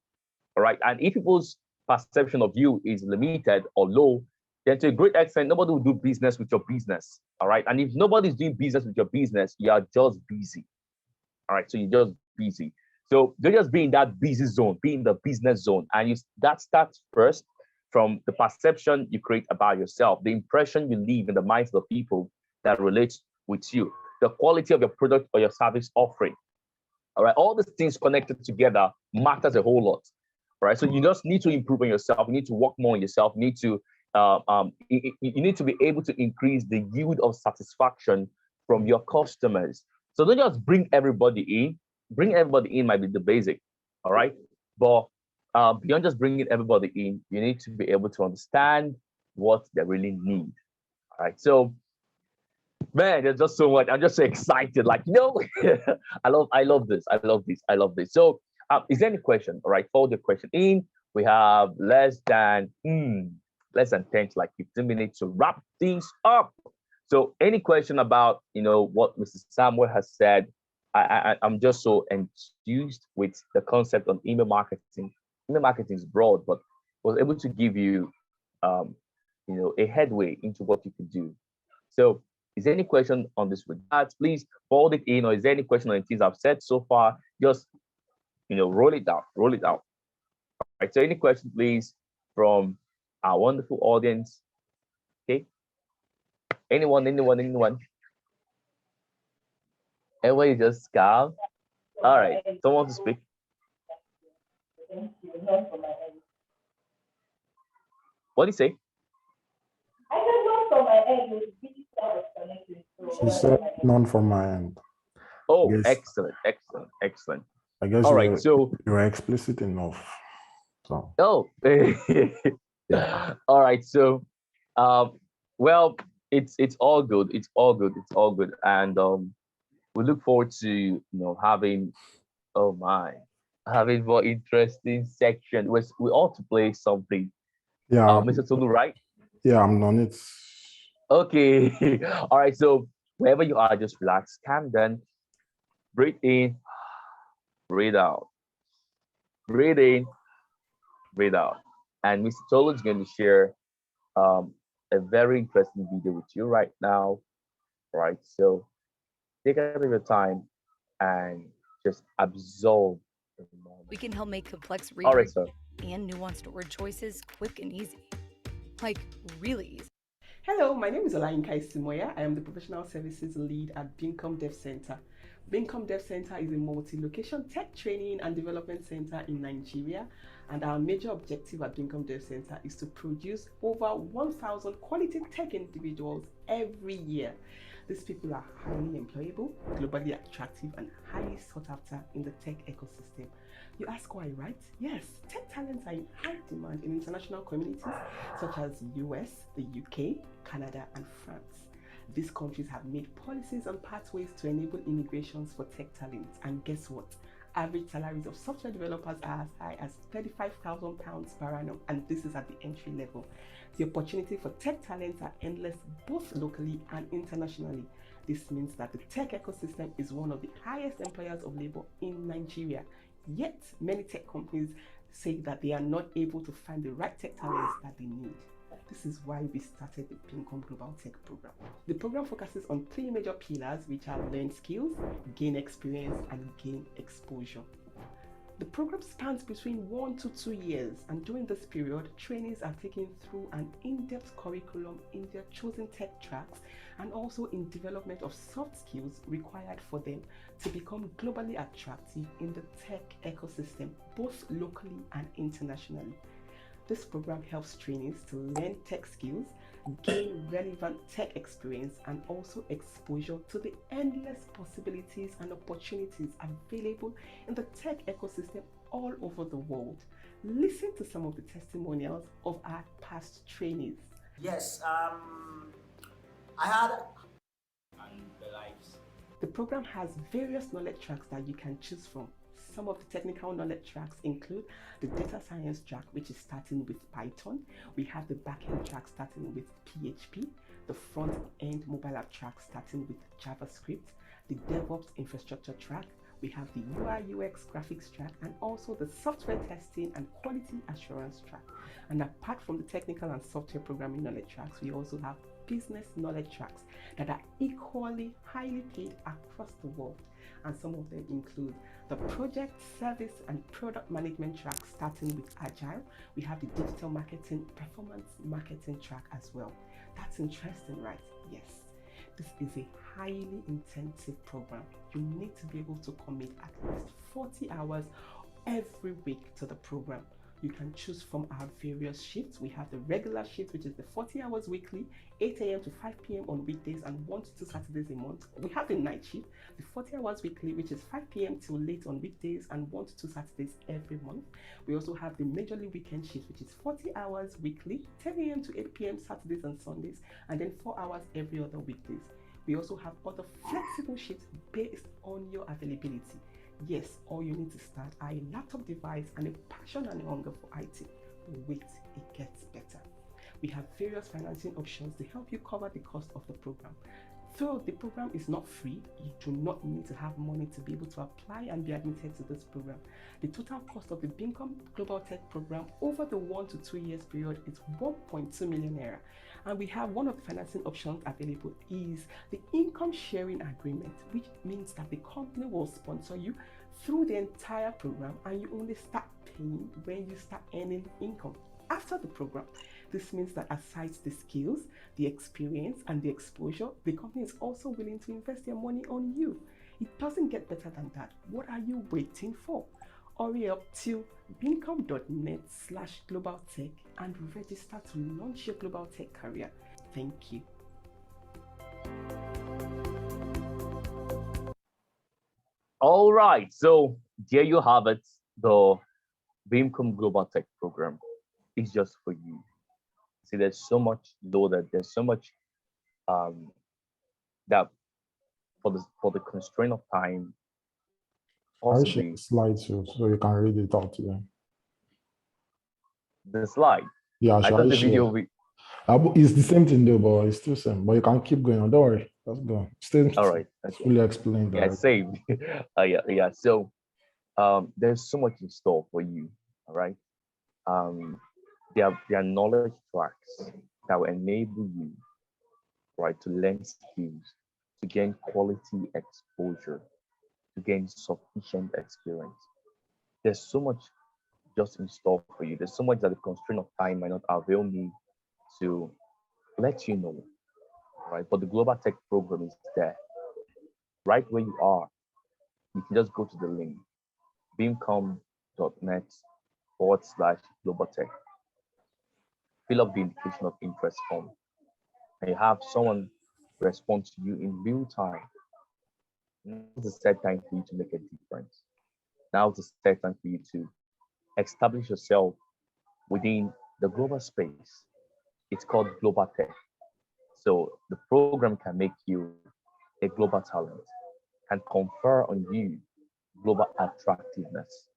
All right. And if people's perception of you is limited or low, then to a great extent, nobody will do business with your business. All right. And if nobody's doing business with your business, you are just busy. All right. So you're just busy. So don't just be in that busy zone, be in the business zone. And that starts first from the perception you create about yourself, the impression you leave in the minds of the people that relate with you, the quality of your product or your service offering. All right. All these things connected together matters a whole lot. All right. So you just need to improve on yourself. You need to work more on yourself. You need to you need to be able to increase the yield of satisfaction from your customers. So don't just bring everybody in. Bring everybody in might be the basic, all right? But beyond just bringing everybody in, you need to be able to understand what they really need, all right? So, man, there's just so much. I'm just so excited. Like, I love this. So, is there any question? All right, forward the question in. We have less than 10, like 15 minutes to wrap things up. So any question about, what Mr. Samuel has said, I'm just so enthused with the concept of email marketing. Email marketing is broad, but was able to give you, a headway into what you could do. So is there any question on this regards? Please forward it in, or is there any question on the things I've said so far? Just, roll it out. All right, so any question, please, from our wonderful audience? Okay. Anyone? Everybody just calm. All right. Someone to speak. What do you say? She said none from my end. Oh, Yes. excellent. I guess All right. So you were explicit enough. So. Oh. Yeah. All right. So, well, it's all good. It's all good. And we look forward to having more interesting section. We ought to play something. Yeah. Mr. Tolu, right? Yeah, I'm on it. Okay. All right. So wherever you are, just relax, calm down, breathe in, breathe out, breathe in, breathe out. And Mr. Tolu is going to share a very interesting video with you right now. Right. So take a bit of time and just absorb the moment. We can help make complex All right, sir. and nuanced word choices quick and easy. Like, really easy. Hello, my name is Olayinka Isimoya. I am the Professional Services Lead at Bincom Dev Center. Bincom Dev Center is a multi-location tech training and development center in Nigeria, and our major objective at Bincom Dev Center is to produce over 1,000 quality tech individuals every year. These people are highly employable, globally attractive, and highly sought after in the tech ecosystem. You ask why, right? Yes, tech talents are in high demand in international communities such as US, the UK, Canada, and France. These countries have made policies and pathways to enable immigrations for tech talents. And guess what? Average salaries of software developers are as high as £35,000 per annum, and this is at the entry level. The opportunity for tech talents are endless, both locally and internationally. This means that the tech ecosystem is one of the highest employers of labor in Nigeria. Yet, many tech companies say that they are not able to find the right tech talents that they need. This is why we started the Bincom Global Tech Program. The program focuses on 3 major pillars, which are learn skills, gain experience, and gain exposure. The program spans between 1 to 2 years, and during this period, trainees are taken through an in-depth curriculum in their chosen tech tracks and also in development of soft skills required for them to become globally attractive in the tech ecosystem, both locally and internationally. This program helps trainees to learn tech skills, gain relevant tech experience, and also exposure to the endless possibilities and opportunities available in the tech ecosystem all over the world. Listen to some of the testimonials of our past trainees. Yes, I had and the likes. The program has various knowledge tracks that you can choose from. Some of the technical knowledge tracks include the data science track, which is starting with Python. We have the backend track starting with PHP, the front-end mobile app track starting with JavaScript, the DevOps infrastructure track. We have the UI UX graphics track, and also the software testing and quality assurance track. And apart from the technical and software programming knowledge tracks, we also have business knowledge tracks that are equally highly paid across the world. And some of them include the project, service, and product management track starting with Agile. We have the digital marketing, performance marketing track as well. That's interesting, right? Yes. This is a highly intensive program. You need to be able to commit at least 40 hours every week to the program. You can choose from our various shifts. We have the regular shift, which is the 40 hours weekly, 8 a.m. to 5 p.m. on weekdays and 1 to 2 Saturdays a month. We have the night shift, the 40 hours weekly, which is 5 p.m. till late on weekdays and 1 to 2 Saturdays every month. We also have the majorly weekend shift, which is 40 hours weekly, 10 a.m. to 8 p.m. Saturdays and Sundays, and then 4 hours every other weekdays. We also have other flexible shifts based on your availability. Yes, all you need to start are a laptop device and a passion and a hunger for IT. But wait, it gets better. We have various financing options to help you cover the cost of the program. Though the program is not free, you do not need to have money to be able to apply and be admitted to this program. The total cost of the Bincom Global Tech program over the 1 to 2 years period is 1.2 million naira. And we have one of the financing options available is the income sharing agreement, which means that the company will sponsor you through the entire program and you only start paying when you start earning income. After the program, this means that aside the skills, the experience, and the exposure, the company is also willing to invest their money on you. It doesn't get better than that. What are you waiting for? Hurry up to bincom.net/globaltech and register to launch your global tech career. Thank you. All right, so there you have it. The Bincom Global Tech Program is just for you. See, there's so much loaded. There's so much that for the constraint of time, I'll share possibly the slides so you can read it out to them. the slide. Yeah, I sure. thought I'll the video. share. It's the same thing though, but it's still same. But you can keep going on. Don't worry. Let's go. Still All right. it's Okay. fully explained. Yeah, saved. Yeah. So, there's so much in store for you. All right. There are knowledge tracks that will enable you, right, to learn skills, to gain quality exposure, to gain sufficient experience. There's so much just in store for you. There's so much that the constraint of time might not avail me to let you know, right? But the Global Tech program is there, right where you are. You can just go to the link, beamcom.net/global tech. Fill up the indication of interest form, and you have someone respond to you in real time. Now's the set time for you to make a difference. Now's the set time for you to establish yourself within the global space. It's called Global Tech. So the program can make you a global talent, can confer on you global attractiveness.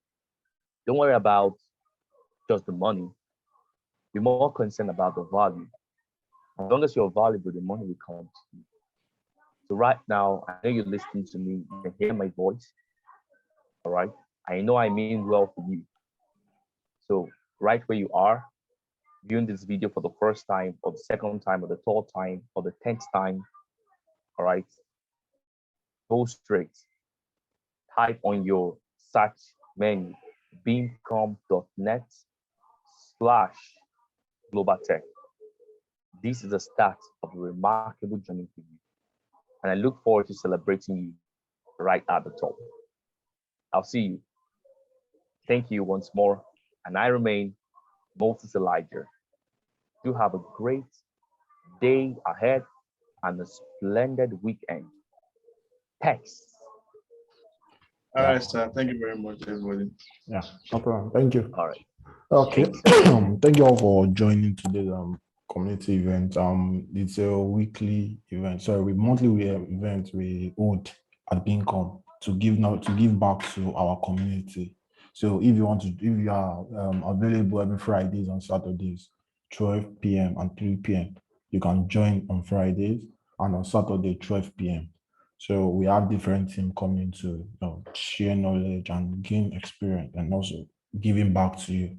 Don't worry about just the money. Be more concerned about the value. As long as you're valuable, the money will come to you. So right now, I know you're listening to me. You can hear my voice. All right. I know I mean well for you. So right where you are, viewing this video for the first time, or the second time, or the third time, or the 10th time, all right, go straight. Type on your search menu, beamcom.net/global tech. This is the start of a remarkable journey for you. And I look forward to celebrating you right at the top. I'll see you. Thank you once more. And I remain Moses Elijah. Do have a great day ahead and a splendid weekend. Thanks. All right, sir. Thank you very much, everybody. Yeah, no problem. Thank you. All right. Okay. Thanks. Thank you all for joining today's community event. It's a weekly event. Sorry, monthly event we hold at Beamcom to give back to our community. So if you are available every Fridays and Saturdays, 12 p.m. and 3 p.m., you can join on Fridays, and on Saturday, 12 p.m. So we have different teams coming to share knowledge and gain experience, and also giving back to you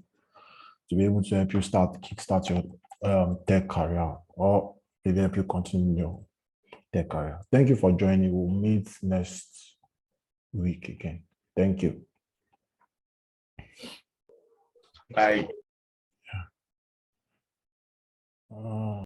to be able to help you kickstart your tech career, or maybe help you continue your tech career. Thank you for joining. We'll meet next week again. Thank you. Bye.